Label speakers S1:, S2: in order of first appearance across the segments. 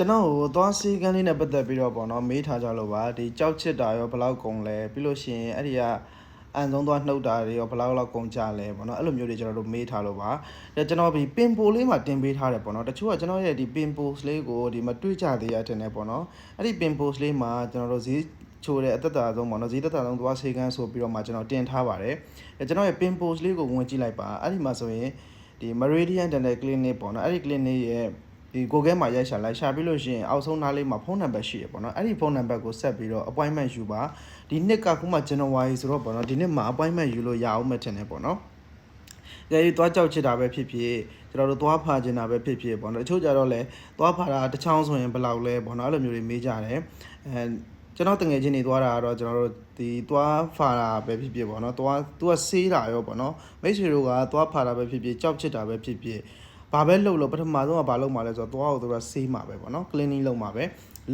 S1: ကျွန်တော်ကိုသွားစီကန်းလေးနဲ့ပတ်သက်ပြီးတော့ပေါ့နော်မေးထားကြလို့ပါဒီကြောက်ချစ်တာရောဘယ်လောက်ကုန်လဲပြီးလို့ရှိရင်အဲ့ဒီကအန်ဆုံးသွားနှုတ်တာတွေရောဘယ်လောက်ကုန်ကြလဲပေါ့နော်အဲ့လိုမျိုးတွေကျွန်တော်တို့မေးထားလို့ပါဒါကျွန်တော်ဒီပင်ပိုလေးမှာတင်ပေးထားတယ်ပေါ့နော်တချို့ကကျွန်တော်ရဲ့ဒီပင်ပိုလေးကိုဒီမတွေ့ကြသေးရတဲ့နဲ့ပေါ့နော်အဲ့ဒီပင်ပိုလေးမှာကျွန်တော်တို့ဈေးချိုးတဲ့အသက်တာဆုံးပေါ့နော်ဈေးသက်တာဆုံးသွားစီကန်းဆိုပြီးတော့မှကျွန်တော်တင်ထားပါတယ်ကျွန်တော်ရဲ့ပင်ပိုလေးကိုဝင်ကြည့်လိုက်ပါအဲ့ဒီမှာဆိုရင်ဒီ Meridian Dental Clinic ပေါ့နော်အဲ့ဒီ clinic ရဲ့ဒီကိုကဲမှာရိုက်ရှာလိုက်ရှာပြီးလို့ရှိရင်အောက်ဆုံးနားလေးမှာဖုန်းနံပါတ်ရှိရပေါ့နော်အဲ့ဒီဖုန်းနံပါတ်ကိုဆက်ပြီးတော့ appointment ယူပါဒီနှစ်ကခုမှ January ဆိုတော့ပေါ့နော်ဒီနှစ်မှာ appointment ယူလို့ရအောင်မှထင်တယ်ပေါ့နော်ဒီသွားကြောက်ချစ်တာပဲဖြစ်ဖြစ်ကျွန်တော်တို့သွားဖာချင်တာပဲဖြစ်ဖြစ်ပေါ့နော်တချို့ကြတော့လဲသွားဖာတာတစ်ချောင်းဆိုရင်ဘယ်လောက်လဲပေါ့နော်အဲ့လိုမျိုးတွေမေးကြတယ်ကျွန်တော်တငယ်ချင်းတွေသွားတာကတော့ကျွန်တော်တို့ဒီသွားဖာတာပဲဖြစ်ဖြစ်ပေါ့နော်သွားသူကဆေးတာရောပေါ့နော်မိတ်ဆွေတို့ကသွားဖာတာပဲဖြစ်ဖြစ်ကြောက်ချစ်တာပဲဖြစ်ဖြစ်ဘာပဲလုပ်လို့ပထမဆုံးကဘာလုပ်မှာလဲဆိုတော့သွားကိုသူကဆေးမှာပဲပေါ့နော် cleaning လုပ်မှာပဲ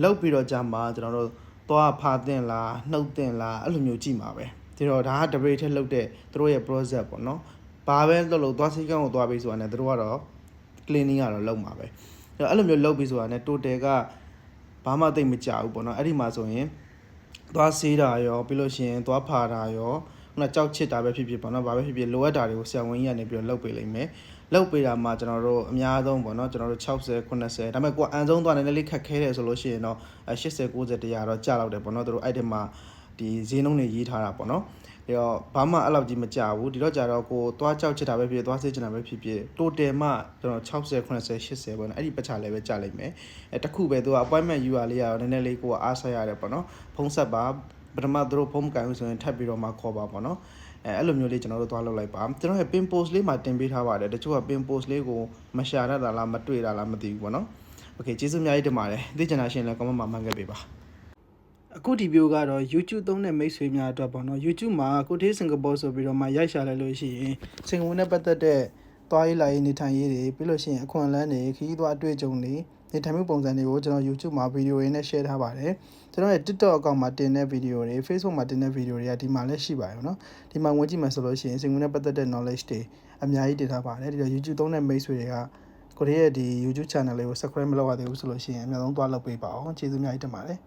S1: လုပ်ပြီးတော့ကြာမှာကျွန်တော်တို့သွားဖာတင်လားနှုတ်တင်လားအဲ့လိုမျိုးကြည့်မှာပဲဒီတော့ဒါက debate ထက်လုပ်တဲ့သူတို့ရဲ့ process ပေါ့နော်ဘာပဲလုပ်လို့သွားစိတ်ကန်းကိုသွားပြီးဆိုတာနဲ့သူတို့ကတော့ cleaning ကတော့လုပ်မှာပဲအဲ့လိုမျိုးလုပ်ပြီးဆိုတာနဲ့ total ကဘာမှသိမကြဘူးပေါ့နော်အဲ့ဒီမှာဆိုရင်သွားဆေးတာရောပြီးလို့ရှိရင်သွားဖာတာရောခုနကြောက်ချစ်တာပဲဖြစ်ဖြစ်ပေါ့နော်ဘာပဲဖြစ်ဖြစ်လိုအပ်တာတွေကိုဆရာဝန်ကြီးကနေပြီးတော့လုပ်ပေးလိမ့်မယ်လုပ်ပေးတာမှာကျွန်တော်တို့အများဆုံးပေါ့နော်ကျွန်တော်တို့60 90ဒါပေမဲ့ကိုအန်ဆုံးသွားနည်းနည်းလေးခက်ခဲတယ်ဆိုလို့ရှိရင်တော့80 90 100တော့ကြာတော့တယ်ပေါ့နော်တို့အဲ့ဒီမှာဒီဈေးနှုန်းတွေရေးထားတာပေါ့နော်ပြီးတော့ဘာမှအဲ့လောက်ကြီးမကြဘူးဒီတော့ကြာတော့ကိုသွားကြောက်ချစ်တာပဲဖြစ်ဖြစ်သွားဆေးချင်တာပဲဖြစ်ဖြစ် total မှကျွန်တော်60 90 80ပေါ့နော်အဲ့ဒီပတ်ချာလည်းပဲကြာလိမ့်မယ်တခုပဲသူက appointment ယူရလေးရတော့နည်းနည်းလေးကိုအားဆက်ရတယ်ပေါ့နော်ဖုန်းဆက်ပါပထမသူတို့ဖုန်းမကင်ဘူးဆိုရင်ထပ်ပြီးတော့မှခေါ်ပါပေါ့နော်အဲ့လိုမျိုးလေးကျွန်တော်တို့သွားလုပ်လိုက်ပါကျွန်တော်ရဲ့ pin post လေးမှာတင်ပေးထားပါတယ်တချို့က pin post လေးကိုမရှာတတ်တာလားမတွေ့တာလားမသိဘူးပေါ့နော် okay ကျေးဇူးအများကြီးတင်ပါတယ်သိချင်တာရှင်လည်း comment မှာမှတ်ခဲ့ပေးပါအခုဒီ video ကတော့ YouTube သုံးတဲ့မိတ်ဆွေများအတွက်ပေါ့နော် YouTube မှာကိုတေးစင်ကာပူဆိုပြီးတော့မှရိုက်ရှာလိုက်လို့ရှိရင်စင်ကာပူနဲ့ပတ်သက်တဲ့သွားရေးလာရေးနေထိုင်ရေးတွေပြီးလို့ရှိရင်အခွင့်အလမ်းတွေခရီးသွားအတွေ့အကြုံတွေနေထိုင်မှုပုံစံတွေကိုကျွန်တော် YouTube မှာ video တွေနဲ့ share ထားပါတယ်ကျွန်တော်ရဲ့ TikTok account မှာတင်တဲ့ video တွေ Facebook မှာတင်တဲ့ video တွေကဒီမှာလည်းရှိပါတယ်เนาะဒီမှာဝင်ကြည့်မှဆိုလို့ရှိရင်စင်ကာပူနဲ့ပတ်သက်တဲ့ knowledge တွေအများကြီးတင်ထားပါတယ်ဒီတော့ YouTube သုံးတဲ့မိတ်ဆွေတွေကကိုရဲ့ဒီ YouTube channel လေးကို subscribe မလုပ်ရသေးဘူးဆိုလို့ရှိရင်အများဆုံးသွားလုပ်ပေးပါအောင်ကျေးဇူးအများကြီးတင်ပါတယ်